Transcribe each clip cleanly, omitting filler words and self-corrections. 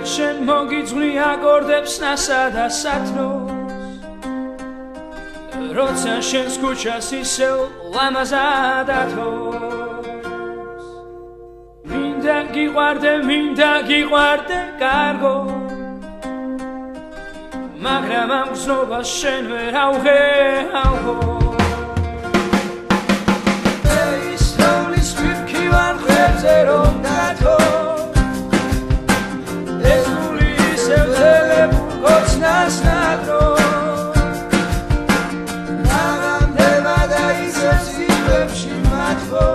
შენ მოგიძვნი აკორდებს ნასა და სათნოს როცა შენს ქუჩას ისევ ლამაზად ათოს მინდა გიყვარდე კარგო მაგრამ ამ გზნობას შენ ვერ ავღეავო ეს თოვლის მიფქი ვარ ხებზე რომ დათო ეს გული ისევ ძელებულ კოცნას ნადრო აღამდება და ისევ სიტყვებში მათო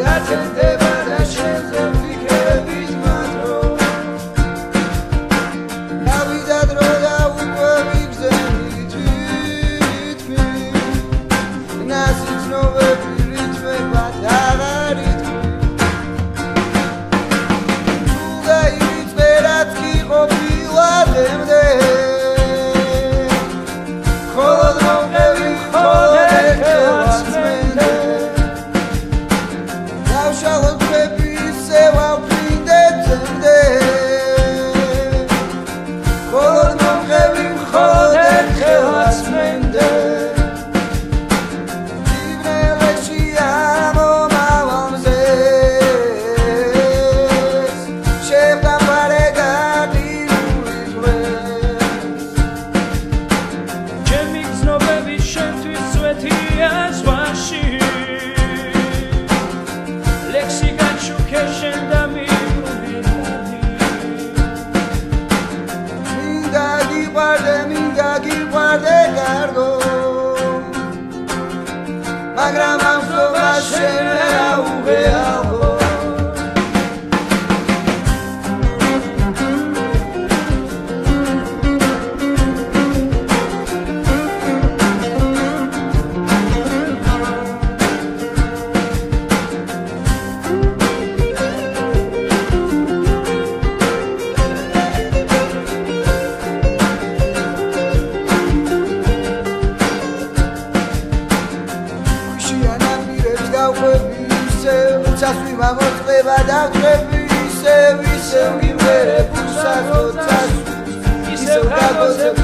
გაცემდება და შენზე ვფიქრების მათრო დავიდა დრო და უკვე ვიგზენი თვითმი ნასი ცნობები რითმებად აღარ ითქმი თუ გაივიწყე რაც კი ყოფილა დემდე მხოლოდ მომყევი მხოლოდ ერთხელაც მენდე დავშალოთ ხები ისევ ავფრინდე ძემდე მხოლოდ მომყევი მხოლოდ ერთხელაც მენდე იბრელეში ამომავალ მზეს შევდამყარე გაყინული ზღვეს ჩემი გზნობები შენთვის წვეთია ზღვაში ლექსიკან შუქე შენ და მინდა გიყვარდე კარგო მაგრამ ამ გზნობას შენ ვერ აუღეავო Τσάσου μαμοწყება დავწები ისევ გიმერებ უსაზო წასვლის ისევ გაგოძებ